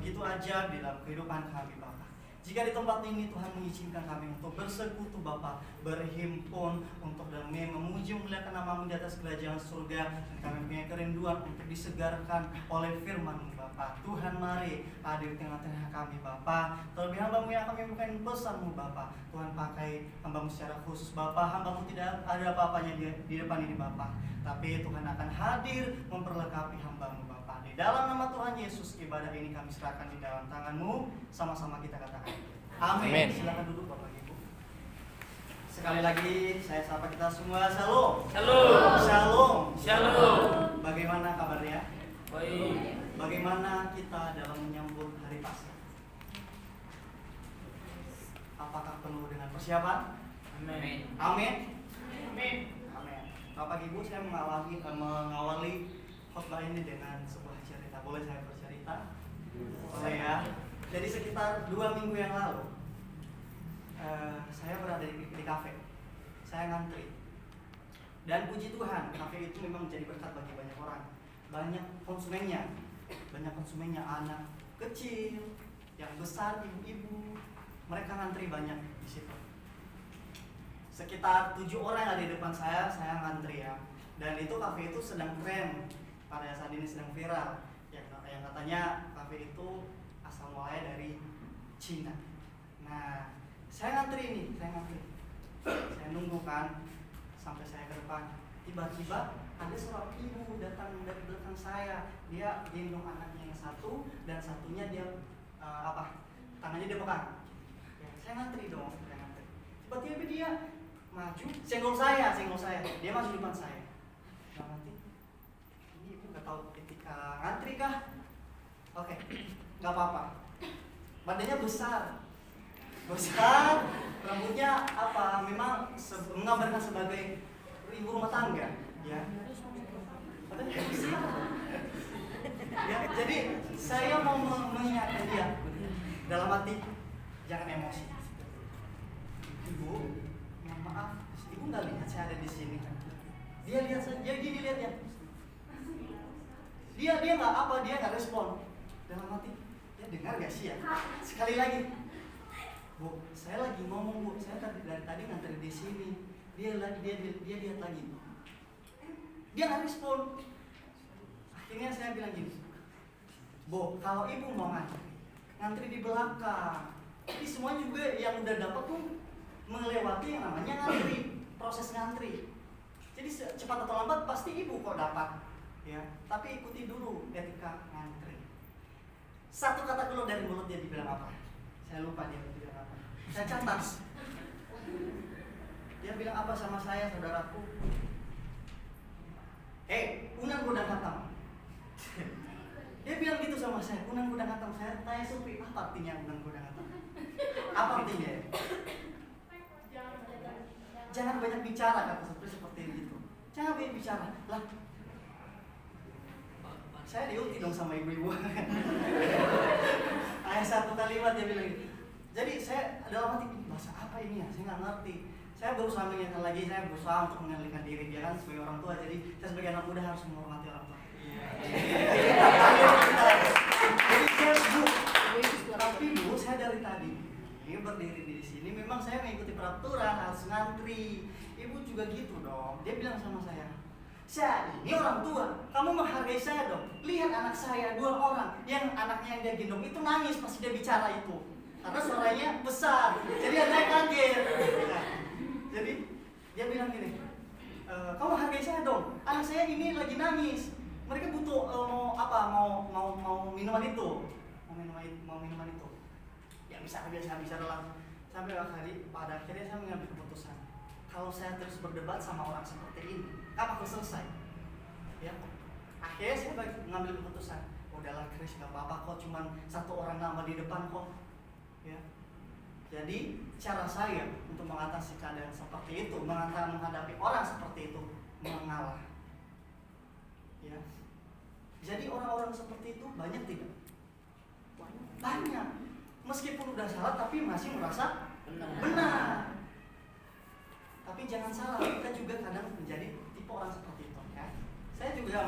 begitu aja di dalam kehidupan kami Bapa. Jika di tempat ini Tuhan mengizinkan kami untuk bersekutu Bapa, berhimpun untuk demi memuji memuliakan nama-Mu di atas kerajaan surga, dan kami punya kerinduan untuk disegarkan oleh firman-Mu Bapa. Tuhan mari hadir di tengah-tengah kami Bapa. Terlebih hamba-Mu yang kami bukan pesan-Mu Bapa. Tuhan pakai hamba-Mu secara khusus Bapa. Hamba-Mu tidak ada apa-apanya di depan ini Bapa, tapi Tuhan akan hadir memperlengkapi hamba-Mu Bapa. Di dalam nama Tuhan Yesus, ibadah ini kami serahkan di dalam tangan-Mu. Sama-sama kita katakan amin. Silakan duduk Bapak Ibu. Sekali lagi saya sapa kita semua. Shalom. Shalom. Shalom. Shalom. Bagaimana kabarnya? Baik. Bagaimana kita dalam menyambut hari Paskah? Apakah penuh dengan persiapan? Amin. Amin. Amin. Amin. Bapak Ibu, saya mengawali khotbah ini dengan sebuah cerita. Boleh saya bercerita? Boleh ya. Jadi sekitar 2 minggu yang lalu, saya berada di kafe. Saya ngantri. Dan puji Tuhan, kafe itu memang menjadi berkat bagi banyak orang. Banyak konsumennya, anak kecil, yang besar, ibu-ibu. Mereka ngantri banyak di situ. Sekitar 7 orang yang ada di depan saya ngantri ya. Dan itu kafe itu sedang tren, pada saat ini sedang viral. Yang katanya kafe itu asal mulanya dari Cina. Nah, saya ngantri. Saya nunggu kan sampai saya ke depan. Tiba-tiba ada seorang ibu datang dari belakang saya. Dia gendong anaknya yang satu dan satunya dia tangannya dia pegang. Ya, saya ngantri dong. Tiba-tiba dia maju, senggol saya. Dia maju depan saya. Nah, nanti ini ibu nggak tahu ketika ngantri kah? Oke, nggak apa-apa. Badannya besar, rambutnya memang menggambarkan sebagai ibu rumah tangga, ya. Badannya besar. Ya, jadi saya mau mengingatkan dia dalam hati, jangan emosi. Ibu, mohon maaf, ibu nggak lihat saya ada di sini. Dia lihat saja, dia lihat ya. Dia nggak respon. Dalam hati, ya dengar gak sih ya? Sekali lagi, Bu, saya lagi ngomong Bu, saya dari tadi ngantri di sini. Dia lihat lagi. Dia nggak respon. Akhirnya saya bilang gini, Bu, kalau ibu mau ngantri di belakang. Jadi semua juga yang udah dapat tuh melewati yang namanya ngantri, proses ngantri. Jadi cepat atau lambat pasti ibu kok dapat, ya. Tapi ikuti dulu ketika ngantri. Satu kata keluar dari mulut dia dibilang apa? Saya lupa dia bilang apa. Saya catat. Dia bilang apa sama saya, saudaraku? Unan gudang hatam. Dia bilang gitu sama saya, unan gudang hatam. Saya tanya Supri, apa artinya unan gudang hatam? Apa artinya? Jangan banyak bicara, kata Supri seperti itu. Jangan banyak bicara. Lah, saya diulti dong sama ibu-ibu. Satu kalimat dia bilang gitu. Jadi saya dalam hati, bahasa apa ini ya? Saya nggak ngerti. Saya berusaha mengingatkan lagi, saya berusaha untuk mengendalikan diri. Dia kan sebagai orang tua, jadi saya sebagai anak muda harus menghormati orang tua. Tapi Bu, saya dari tadi ini berdiri di sini, memang saya mengikuti peraturan, harus ngantri. Ibu juga gitu dong. Dia bilang sama saya ini orang tua, kamu menghargai saya dong. Lihat anak saya, 2 orang, yang anaknya yang dia gendong itu nangis pas dia bicara itu, karena suaranya besar. Jadi saya kaget. Nah, jadi dia bilang gini, kamu hargai saya dong. Anak saya ini lagi nangis. Mereka butuh mau minuman itu, mau minuman itu. Ya bisa dalam sampai pada akhirnya saya mengambil keputusan. Kalau saya terus berdebat sama orang seperti ini, kapan aku selesai? Ya, akhirnya saya mengambil keputusan. Udahlah Chris, nggak apa-apa kok, cuman 1 orang nama di depan kok. Ya, jadi cara saya untuk mengatasi keadaan seperti itu, menghadapi orang seperti itu, mengalah. Ya, jadi orang-orang seperti itu banyak tidak? Banyak. Meskipun udah salah, tapi masih merasa benar. Tapi jangan salah, kita juga kadang menjadi tipe orang seperti itu, ya. Saya juga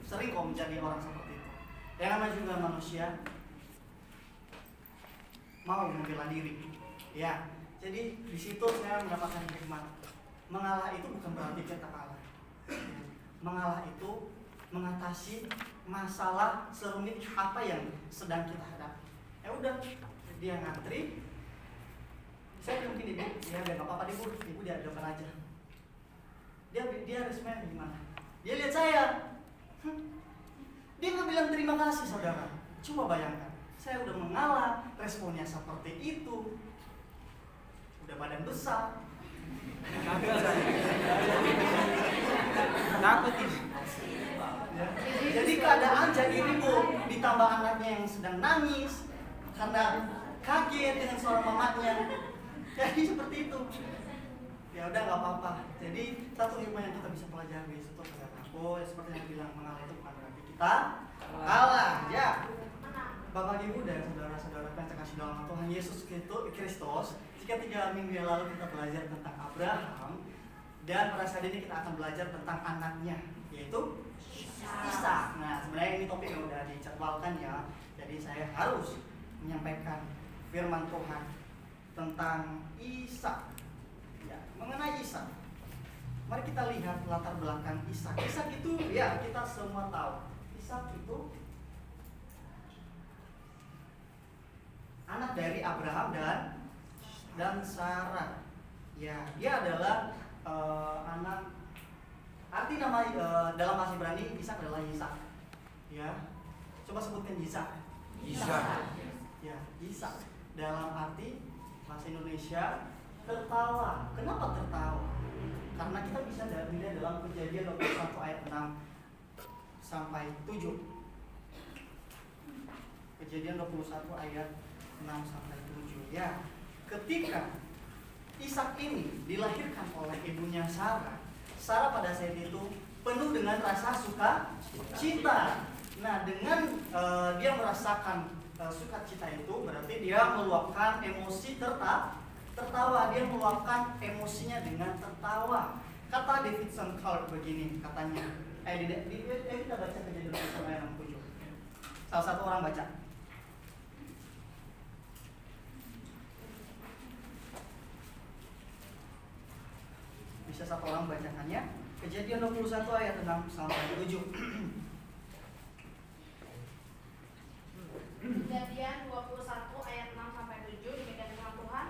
sering kok menjadi orang seperti itu. Yang namanya juga manusia, mau membela diri. Ya, jadi di situ saya mendapatkan hikmah. Mengalah itu bukan berarti kita kalah. Mengalah itu mengatasi masalah serumit apa yang sedang kita hadapi. Ya udah, dia ngantri. Saya mungkin ibu, ya gak apa-apa deh bu, ibu di depan aja. Dia responnya gimana? Dia lihat saya. Dia nggak bilang terima kasih saudara. Coba bayangkan, saya udah mengalah, responnya seperti itu. Udah badan besar. Takut ini. Ya. Jadi keadaan jadi ribut, ditambah anaknya yang sedang nangis karena kaget dengan suara mamanya. Jadi seperti itu. Ya udah nggak apa-apa. Jadi satu hikmah yang kita bisa pelajari itu saudaraku, seperti yang bilang mengalah itu bukan berarti kita kalah. Ya. Bapak Ibu dan saudara-saudara yang terkasih dalam Tuhan Yesus Kristus, jika 3 minggu yang lalu kita belajar tentang Abraham, dan pada saat ini kita akan belajar tentang anaknya, yaitu Ishak. Nah, sebenarnya ini topik yang udah dijadwalkan ya, jadi saya harus menyampaikan firman Tuhan tentang Ishak. Ya, mengenai Ishak, mari kita lihat latar belakang Ishak. Ishak itu ya kita semua tahu. Ishak itu anak dari Abraham dan Sarah. Ya, dia adalah anak. Arti nama dalam bahasa Ibrani Ishak adalah Ishak. Ya, coba sebutkan Ishak. Ishak. Ya, Ishak dalam arti bahasa Indonesia tertawa. Kenapa tertawa? Karena kita bisa dilihat dalam Kejadian 21 ayat 6 sampai 7. Kejadian 21 ayat 6 sampai 7. Ya, ketika Ishak ini dilahirkan oleh ibunya Sarah, Sarah pada saat itu penuh dengan rasa sukacita. Nah, dengan dia merasakan sukacita itu berarti dia meluapkan emosi tertawa. Dia meluapkan emosinya dengan tertawa. Kata Davidson Cole begini katanya. Kita baca Kejadian 21 ayat 7. Salah satu orang baca. Bisa satu orang bacakannya. Kejadian 21 ayat 6 sampai 7. Kejadian 21 ayat 6 sampai 7 demikian firman Tuhan.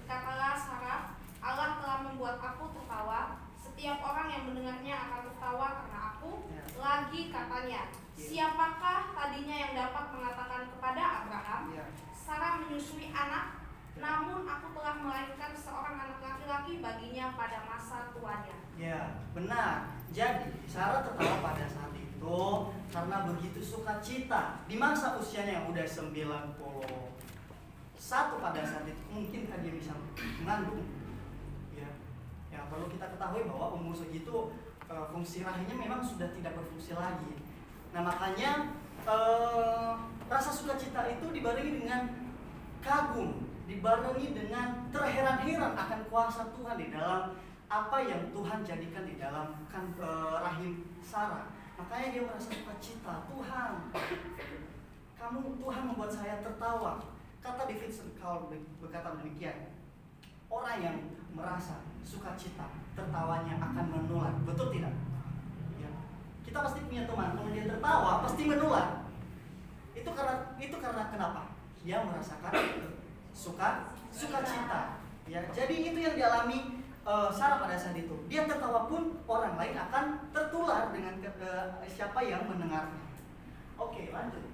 Katalah Sarah, Allah telah membuat aku tertawa. Setiap orang yang mendengarnya akan tertawa karena aku. Lagi katanya, siapakah tadinya yang dapat mengatakan kepada Abraham, Sarah menyusui anak, namun aku telah melahirkan seorang anak laki-laki baginya pada masa tuanya. Ya, benar. Jadi Sarah tertawa pada saat itu karena begitu sukacita di masa usianya yang udah 91 pada saat itu. Mungkinkah dia bisa mengandung? Ya, perlu kita ketahui bahwa umur segitu fungsi rahimnya memang sudah tidak berfungsi lagi. Nah, makanya rasa sukacita itu dibarengi dengan kagum, dibarengi dengan terheran-heran akan kuasa Tuhan di dalam apa yang Tuhan jadikan di dalam rahim Sarah. Makanya dia merasa sukacita. Tuhan membuat saya tertawa. Kata Davidson Cole berkata demikian. Orang yang merasa sukacita, tertawanya akan menular. Betul tidak? Ya. Kita pasti punya teman, kalau dia tertawa pasti menular. Itu karena kenapa? Dia merasakan sukacita. Ya, jadi itu yang dialami Sarah pada saat itu. Dia tertawa pun orang lain akan tertular dengan siapa yang mendengarnya. Oke, lanjut.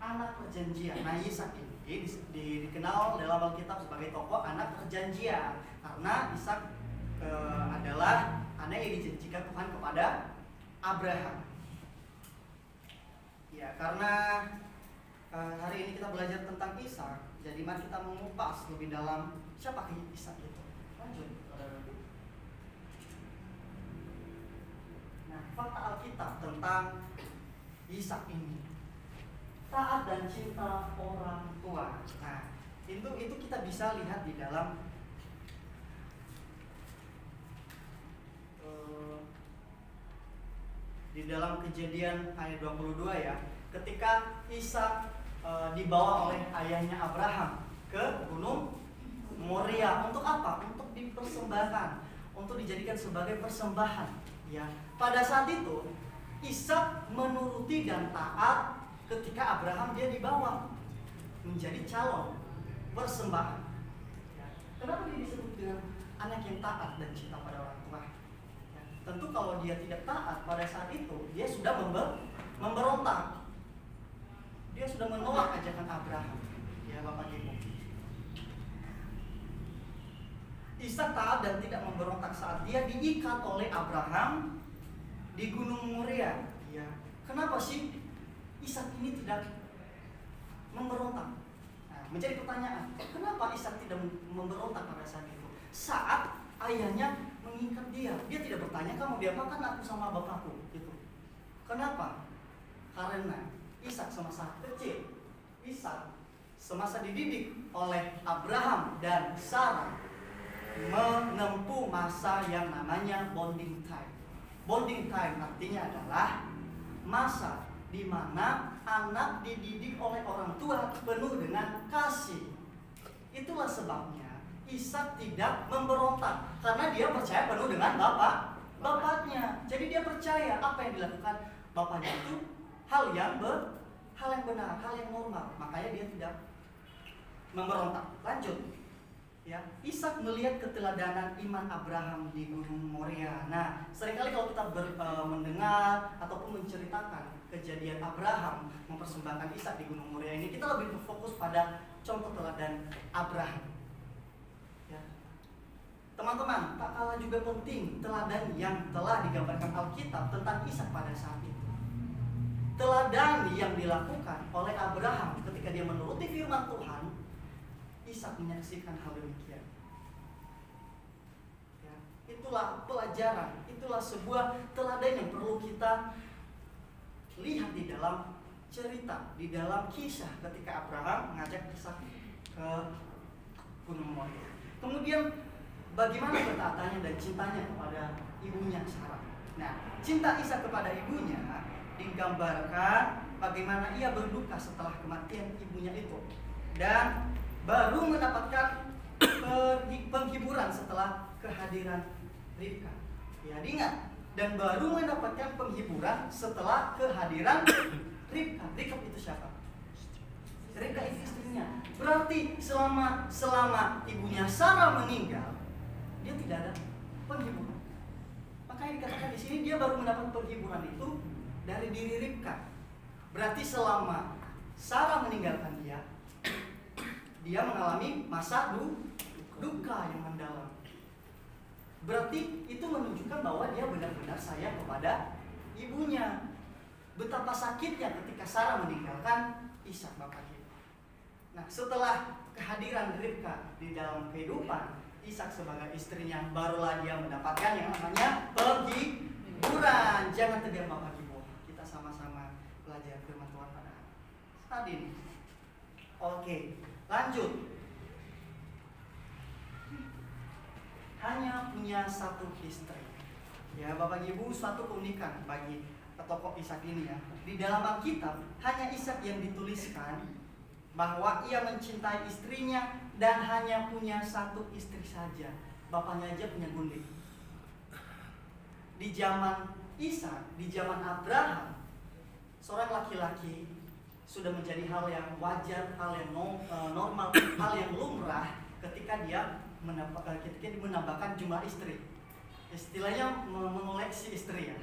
Anak perjanjian. Nah, Ishak ini dikenal dalam Alkitab sebagai tokoh anak perjanjian karena Ishak adalah anak yang dijanjikan Tuhan kepada Abraham. Ya, karena hari ini kita belajar tentang Ishak, jadi mari kita mengupas lebih dalam siapa Ishak itu. Lanjut. Nah, fakta Alkitab tentang Ishak ini, taat dan cinta orang tua. Nah, itu kita bisa lihat di dalam Kejadian ayat 22 ya. Ketika Ishak dibawa oleh ayahnya Abraham ke Gunung Moria. Untuk apa? Untuk dipersembahkan, untuk dijadikan sebagai persembahan. Ya, pada saat itu Ishak menuruti dan taat ketika Abraham dia dibawa menjadi calon persembahan. Ya, kenapa dia disebut dengan anak yang taat dan cinta pada orang tua? Ya, tentu kalau dia tidak taat pada saat itu, dia sudah memberontak. Dia sudah menolak ajakan Abraham. Ya, Bapak Ibu. Ishak taat dan tidak memberontak saat dia diikat oleh Abraham di Gunung Moria. Ya, kenapa sih Ishak ini tidak memberontak? Nah, menjadi pertanyaan, kenapa Ishak tidak memberontak pada saat itu? Saat ayahnya mengikat dia tidak bertanya, kamu diapakan aku sama bapakku? Gitu. Kenapa? Karena Ishak semasa kecil, Ishak semasa dididik oleh Abraham dan Sarah menempuh masa yang namanya bonding time. Bonding time artinya adalah masa di mana anak dididik oleh orang tua penuh dengan kasih. Itulah sebabnya Ishak tidak memberontak, karena dia percaya penuh dengan bapaknya. Jadi dia percaya apa yang dilakukan bapaknya itu hal yang benar, hal yang normal. Makanya dia tidak memberontak. Lanjut. Ya, Ishak melihat keteladanan iman Abraham di Gunung Moria. Nah, seringkali kalau kita mendengar ataupun menceritakan kejadian Abraham mempersembahkan Ishak di Gunung Moria ini, kita lebih berfokus pada contoh teladan Abraham. Ya. Teman-teman, tak kalah juga penting teladan yang telah digambarkan Alkitab tentang Ishak pada saat itu. Teladan yang dilakukan oleh Abraham ketika dia menuruti firman Tuhan, Ishak menyaksikan hal demikian. Ya, itulah pelajaran, itulah sebuah teladan yang perlu kita lihat di dalam cerita, di dalam kisah ketika Abraham mengajak Ishak ke Gunung Moria. Kemudian bagaimana ketaatannya dan cintanya kepada ibunya Sarah. Nah, cinta Ishak kepada ibunya digambarkan bagaimana ia berduka setelah kematian ibunya itu, dan baru mendapatkan penghiburan setelah kehadiran Ribka. Ya, diingat, dan baru mendapatkan penghiburan setelah kehadiran Ribka. Ribka itu siapa? Ribka itu istrinya. Berarti selama ibunya Sarah meninggal, dia tidak ada penghiburan. Makanya dikatakan di sini dia baru mendapat penghiburan itu dari diri Ribka. Berarti selama Sarah meninggalkan dia mengalami masa duka yang mendalam. Berarti itu menunjukkan bahwa dia benar-benar sayang kepada ibunya. Betapa sakitnya ketika Sarah meninggalkan Ishak, Bapak Ibu. Nah, setelah kehadiran Ribka di dalam kehidupan Ishak sebagai istrinya, barulah dia mendapatkan yang namanya penghiburan. Jangan terdiam, Bapak Ibu. Kita sama-sama belajar firman Tuhan pada saat ini. Oke. Lanjut. Hanya punya satu istri. Ya, Bapak Ibu, suatu keunikan bagi tokoh Ishak ini ya. Di dalam Alkitab hanya Ishak yang dituliskan bahwa ia mencintai istrinya dan hanya punya satu istri saja. Bapaknya aja punya gundik. Di zaman Ishak, di zaman Abraham, seorang laki-laki sudah menjadi hal yang wajar, hal yang normal, hal yang lumrah ketika dia menambahkan jumlah istri. Istilahnya mengoleksi istri ya.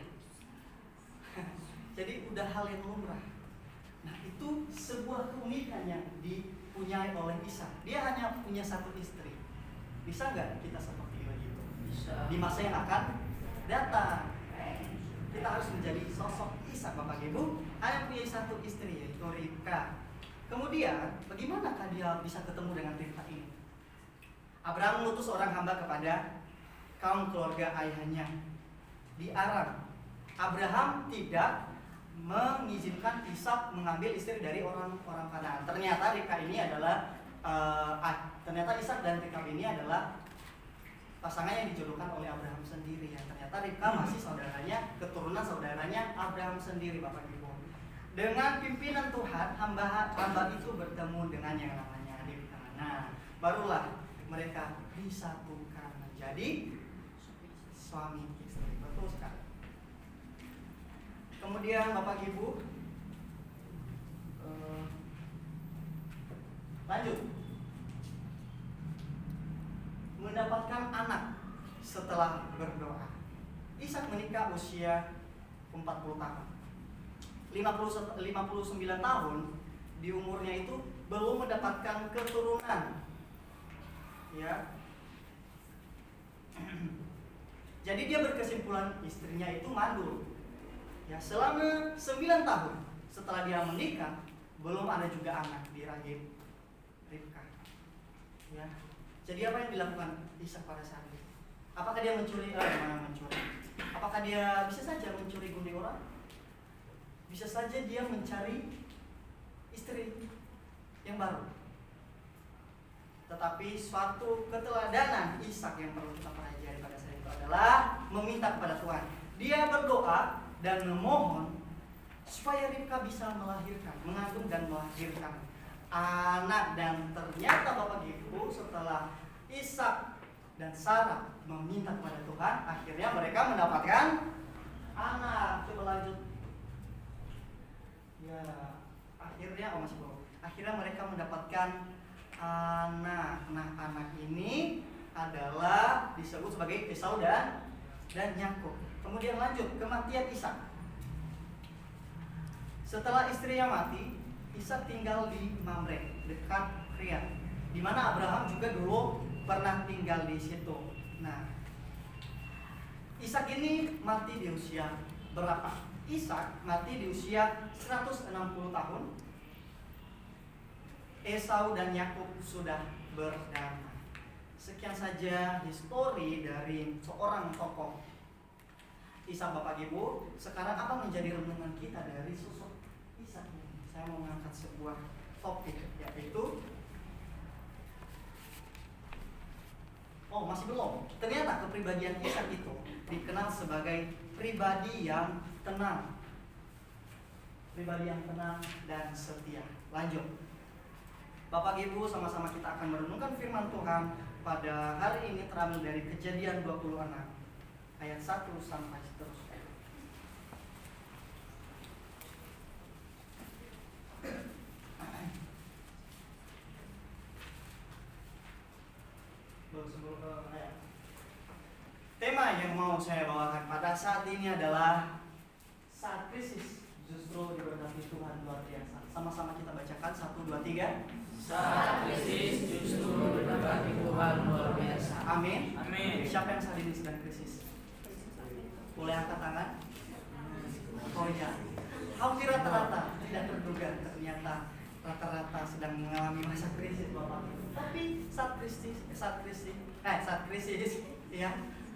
Jadi udah hal yang lumrah. Nah, itu sebuah keunikan yang dipunyai oleh Ishak. Dia hanya punya satu istri. Bisa nggak kita seperti itu? Bisa. Di masa yang akan datang, kita harus menjadi sosok Ishak, Bapak Ibu. Hanya punya satu istri, yaitu Ribka. Kemudian, bagaimanakah dia bisa ketemu dengan Ribka ini? Abraham mengutus orang hamba kepada kaum keluarga ayahnya di Aram. Abraham tidak mengizinkan Ishak mengambil istri dari orang-orang Kanaan. Ternyata Ribka ini adalah ternyata Ishak dan Ribka ini adalah pasangan yang dijodohkan oleh Abraham sendiri ya. Ternyata Ribka masih saudaranya, keturunan saudaranya Abraham sendiri, Bapak Ibu. Dengan pimpinan Tuhan, hamba itu bertemu dengan yang namanya Ribka. Nah, barulah mereka disatukan menjadi suami istri. Betul sekali. Kemudian Bapak Ibu, lanjut, mendapatkan anak setelah berdoa. Ishak menikah usia 40 tahun. 59 tahun di umurnya itu belum mendapatkan keturunan. Ya. Jadi dia berkesimpulan istrinya itu mandul. Ya, selama 9 tahun setelah dia menikah belum ada juga anak di rahim Ribka. Ya. Jadi apa yang dilakukan Ishak pada saat itu? Apakah dia mencuri? Apakah dia bisa saja mencuri gunting orang? Bisa saja dia mencari istri yang baru. Tetapi suatu keteladanan Ishak yang perlu kita pelajari pada saat itu adalah meminta kepada Tuhan. Dia berdoa dan memohon supaya Ribka bisa melahirkan, mengandung dan melahirkan anak. Dan ternyata Bapak Ibu, setelah Ishak dan Sarah meminta kepada Tuhan, akhirnya mereka mendapatkan anak. Coba lanjut. Ya, akhirnya mereka mendapatkan anak. Nah, anak ini adalah disebut sebagai Esau dan Yakub. Kemudian lanjut, kematian Ishak. Setelah istrinya mati, Ishak tinggal di Mamre, dekat Kriat, di mana Abraham juga dulu pernah tinggal di situ. Nah, Ishak ini mati di usia berapa? Ishak mati di usia 160 tahun. Esau dan Yakub sudah berdamai. Sekian saja histori dari seorang tokoh Ishak, Bapak Ibu. Sekarang apa menjadi renungan kita dari sosok Ishak ini? Saya mau mengangkat sebuah topik, yaitu masih belum. Ternyata kepribadian Ishak itu dikenal sebagai pribadi yang tenang. Pribadi yang tenang dan setia. Lanjut. Bapak Ibu, sama-sama kita akan merenungkan firman Tuhan pada hari ini terambil dari Kejadian 26 ayat 1 sampai seterusnya. Tema yang mau saya bawakan pada saat ini adalah saat krisis justru diberkati Tuhan luar biasa. Sama-sama kita bacakan 1, 2, 3. Saat krisis justru diberkati Tuhan luar biasa. Amin. Amin. Siapa yang saat ini sedang krisis? Boleh angkat tangan? Oh ya. Hampir rata-rata tidak terduga, ternyata rata-rata sedang mengalami masa krisis, Bapak. Tapi saat krisis ya,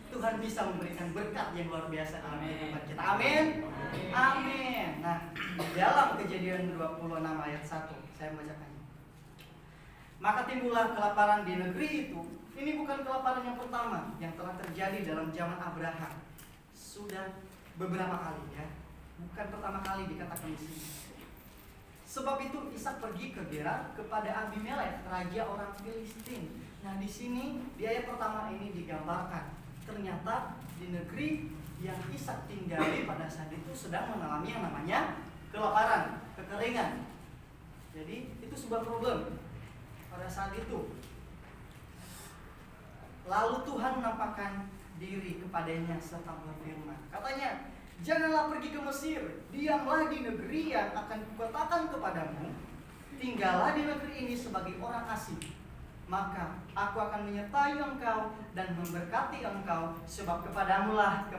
Tuhan bisa memberikan berkat yang luar biasa dalam kehidupan kita. Amin. Amin. Nah, dalam Kejadian 26 ayat 1 saya membacakannya. Maka timbullah kelaparan di negeri itu. Ini bukan kelaparan yang pertama yang telah terjadi dalam zaman Abraham. Sudah beberapa kali ya. Bukan pertama kali dikatakan di sini. Sebab itu Ishak pergi ke Gerar kepada Abimelek, raja orang Filistin. Nah, di sini di ayat pertama ini digambarkan ternyata di negeri yang Ishak tinggali pada saat itu sedang mengalami yang namanya kelaparan, kekeringan. Jadi itu sebuah problem pada saat itu. Lalu Tuhan menampakkan diri kepadanya serta berfirman. Katanya, janganlah pergi ke Mesir, diamlah di negeri yang akan kukatakan kepadamu. Tinggallah di negeri ini sebagai orang asing. Maka aku akan menyertai engkau dan memberkati engkau, sebab kepadamulah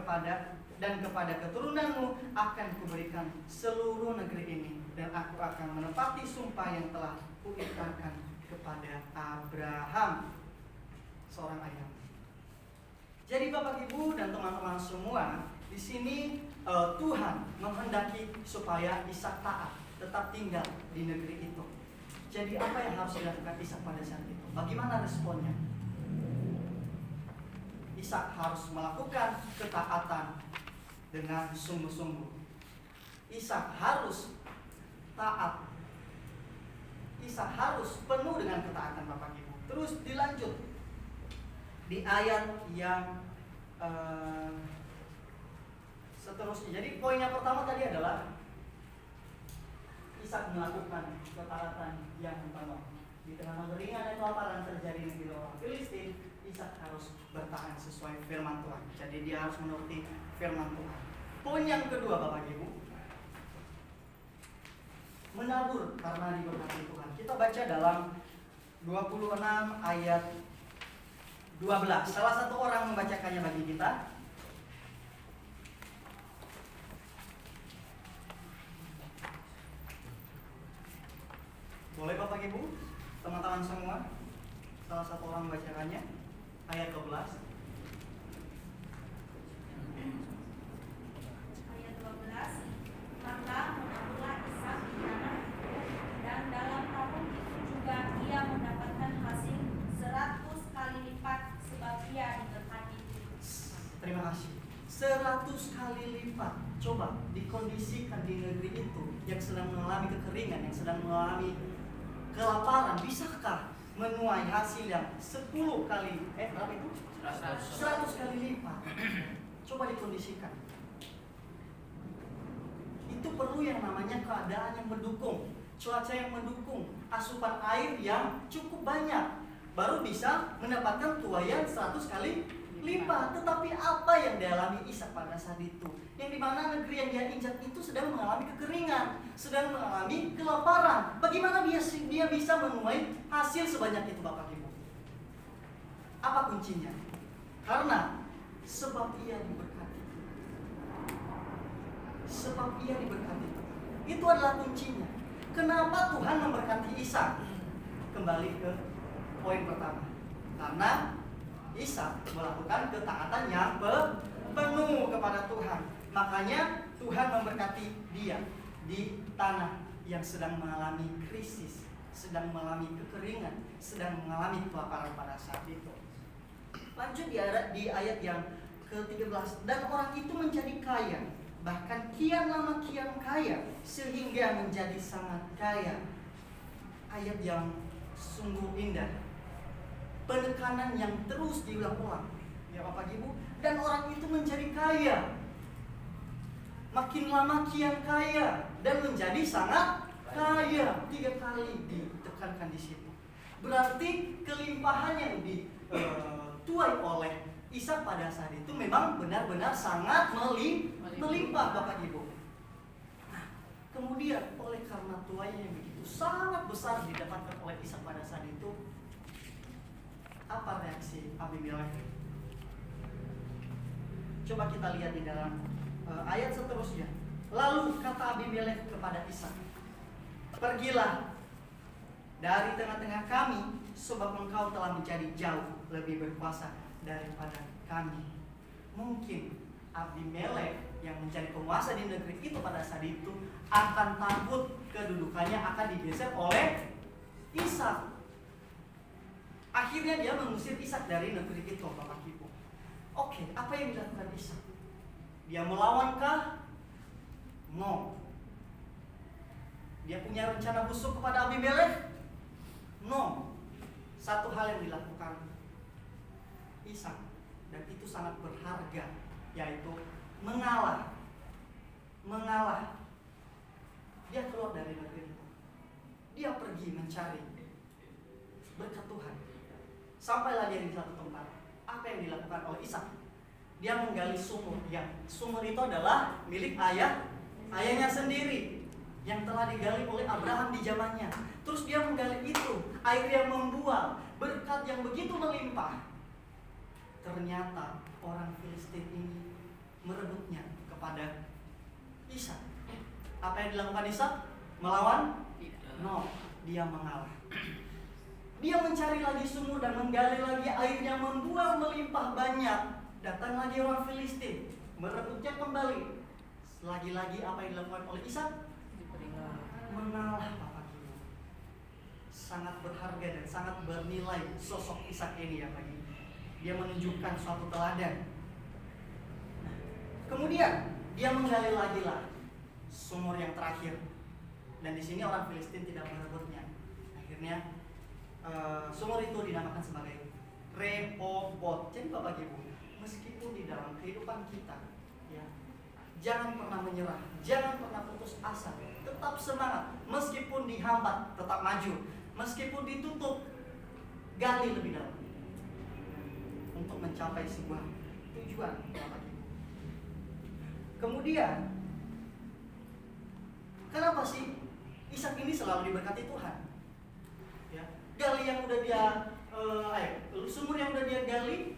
dan kepada keturunanmu akan kuberikan seluruh negeri ini, dan aku akan menepati sumpah yang telah kuikrarkan kepada Abraham, seorang ayah. Jadi Bapak Ibu dan teman-teman semua, di sini Tuhan menghendaki supaya Ishak taat, tetap tinggal di negeri itu. Jadi apa yang harus dilakukan Ishak pada saat itu? Bagaimana responnya? Ishak harus melakukan ketaatan dengan sungguh-sungguh. Ishak harus taat. Ishak harus penuh dengan ketaatan Bapak Ibu. Terus dilanjut di ayat yang seterusnya. Jadi poin yang pertama tadi adalah Ishak melakukan ketaatan yang penuh. Di tengah kekeringan dan kelaparan terjadi negeri orang Filistin, Ishak harus bertahan sesuai firman Tuhan. Jadi dia harus menuruti firman Tuhan. Poin yang kedua Bapak Ibu, menabur karena diberkati Tuhan. Kita baca dalam 26 ayat 12. Salah satu orang membacakannya bagi kita. Boleh Bapak Ibu, teman-teman semua, salah satu orang membacakannya. Ayat 12. Ayat 12. Maka menaburlah Ishak di tanah itu, dan dalam tahun itu juga ia mendapatkan hasil 100 kali lipat, sebab ia diberkati. Terima kasih. 100 kali lipat. Coba dikondisikan di negeri itu yang sedang mengalami kekeringan, yang sedang mengalami kelaparan, bisakah menuai hasil yang 10 kali berapa itu? 100 kali lipat. Coba dikondisikan. Itu perlu yang namanya keadaan yang mendukung, cuaca yang mendukung, asupan air yang cukup banyak, baru bisa mendapatkan tuaian 100 kali lipat. Tetapi apa yang dialami Ishak pada saat itu? Yang dimana negeri yang dia injak itu sedang mengalami kekeringan, sedang mengalami kelaparan. Bagaimana dia bisa menuai hasil sebanyak itu Bapak Ibu? Apa kuncinya? Karena sebab ia diberkati. Sebab ia diberkati. Itu adalah kuncinya. Kenapa Tuhan memberkati Ishak? Kembali ke poin pertama. Karena Ishak melakukan ketaatan yang penuh kepada Tuhan. Makanya Tuhan memberkati dia di tanah yang sedang mengalami krisis, sedang mengalami kekeringan, sedang mengalami kelaparan pada saat itu. Lanjut di ayat yang ke-13. Dan orang itu menjadi kaya, bahkan kian lama kian kaya, sehingga menjadi sangat kaya. Ayat yang sungguh indah. Penekanan yang terus diulang-ulang, ya Bapak Ibu. Dan orang itu menjadi kaya, makin lama kian kaya, dan menjadi sangat kaya. 3 kali ditekankan di situ. Berarti kelimpahan yang dituai oleh Ishak pada saat itu memang benar-benar sangat melimpah Bapak Ibu. Nah, kemudian oleh karena tuaian yang begitu sangat besar didapatkan oleh Ishak pada saat itu, apa reaksi Abimelek? Coba kita lihat di dalam ayat seterusnya. Lalu kata Abimelek kepada Ishak, pergilah dari tengah-tengah kami, sebab engkau telah menjadi jauh lebih berkuasa daripada kami. Mungkin Abimelek yang menjadi penguasa di negeri itu pada saat itu akan takut kedudukannya akan digeser oleh Ishak. Akhirnya dia mengusir Ishak dari negeri itu Bapak Ibu. Oke, apa yang dilakukan Ishak? Dia melawankah? No. Dia punya rencana busuk kepada Abimelek? No. Satu hal yang dilakukan Ishak, dan itu sangat berharga, yaitu mengalah. Mengalah. Dia keluar dari negeri itu. Dia pergi mencari berkat Tuhan. Sampailah dia di satu tempat. Apa yang dilakukan oleh Ishak? Dia menggali sumur. Yang sumur itu adalah milik ayahnya sendiri, yang telah digali oleh Abraham di zamannya. Terus dia menggali itu, air yang membuah, berkat yang begitu melimpah. Ternyata orang Filistin ini merebutnya kepada Ishak. Apa yang dilakukan Ishak? Melawan? No, dia mengalah. Dia mencari lagi sumur dan menggali lagi, airnya membuah melimpah banyak. Datang lagi orang Filistin, merebutnya kembali. Lagi-lagi apa yang dilakukan oleh Ishak? Mengalah Bapak Ibu. Sangat berharga dan sangat bernilai sosok Ishak ini ya Pak. Dia menunjukkan suatu teladan. Kemudian dia menggali lagi lah sumur yang terakhir. Dan di sini orang Filistin tidak merebutnya. Akhirnya sumur itu dinamakan sebagai Rehobot. Jadi Bapak Ibu, meskipun di dalam kehidupan kita, ya, jangan pernah menyerah, jangan pernah putus asa, tetap semangat. Meskipun dihambat, tetap maju. Meskipun ditutup, gali lebih dalam untuk mencapai sebuah tujuan, Bapak Ibu. Kemudian, kenapa sih Ishak ini selalu diberkati Tuhan? Ya, gali yang udah dia sumur yang udah dia gali,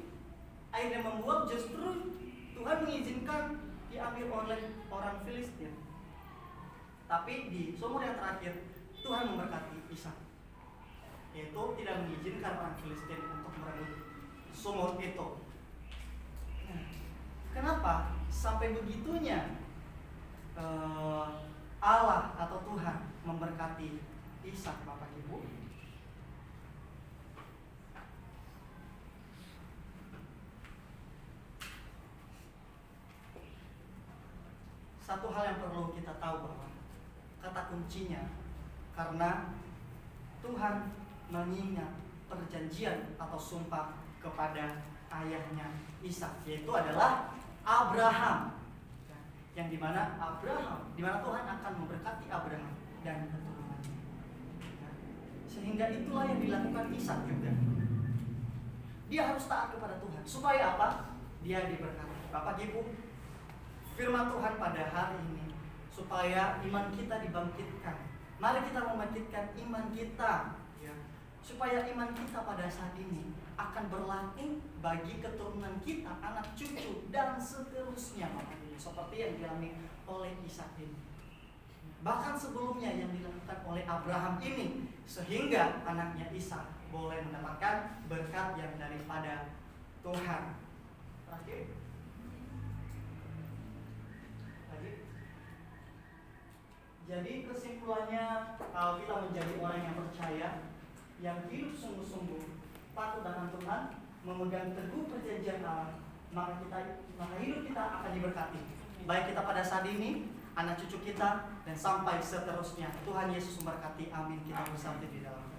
airnya membuang, justru Tuhan mengizinkan diambil oleh orang Filistin. Tapi di sumur yang terakhir, Tuhan memberkati Ishak, yaitu tidak mengizinkan orang Filistin untuk merebut sumur itu. Nah, kenapa sampai begitunya Allah atau Tuhan memberkati Ishak, Bapak Ibu? Satu hal yang perlu kita tahu bahwa kata kuncinya, karena Tuhan mengingat perjanjian atau sumpah kepada ayahnya Ishak, yaitu adalah Abraham, yang dimana Tuhan akan memberkati Abraham dan keturunannya. Sehingga itulah yang dilakukan Ishak juga. Dia harus taat kepada Tuhan. Supaya apa? Dia diberkati. Bapak Ibu, firman Tuhan pada hari ini, supaya iman kita dibangkitkan. Mari kita membangkitkan iman kita, ya. Supaya iman kita pada saat ini akan berlaku bagi keturunan kita, anak cucu, dan seterusnya, Bapak Ibu. Seperti yang dialami oleh Ishak ini. Bahkan sebelumnya yang dilakukan oleh Abraham ini, sehingga anaknya Ishak boleh mendapatkan berkat yang daripada Tuhan. Terakhir. Jadi kesimpulannya, kalau kita menjadi orang yang percaya, yang hidup sungguh-sungguh, takut akan Tuhan, memegang teguh perjanjian Allah, maka hidup kita akan diberkati. Baik kita pada saat ini, anak cucu kita, dan sampai seterusnya. Tuhan Yesus memberkati. Amin. Kita bersatu di dalam.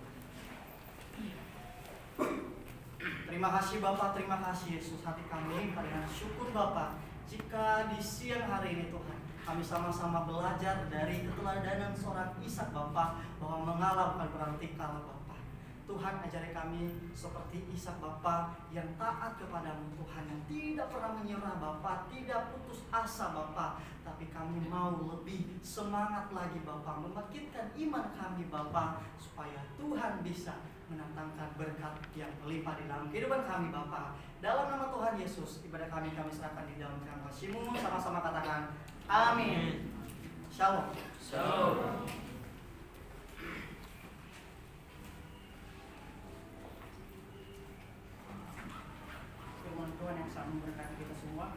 Terima kasih Bapak, terima kasih Yesus. Hati kami pada syukur Bapak, jika di siang hari ini Tuhan, kami sama-sama belajar dari keteladanan seorang Ishak Bapak, bahwa mengalah bukan berarti kalah Bapak. Tuhan ajari kami seperti Ishak Bapak, yang taat kepadamu Tuhan, yang tidak pernah menyerah Bapak, tidak putus asa Bapak, tapi kami mau lebih semangat lagi Bapak, membangkitkan iman kami Bapak, supaya Tuhan bisa mendatangkan berkat yang melimpah di dalam kehidupan kami Bapak. Dalam nama Tuhan Yesus, ibadah kami serahkan di dalam kasih-Mu. Sama-sama katakan amin. Shalom. Shalom. Firman Tuhan yang sangat memberkati kita semua.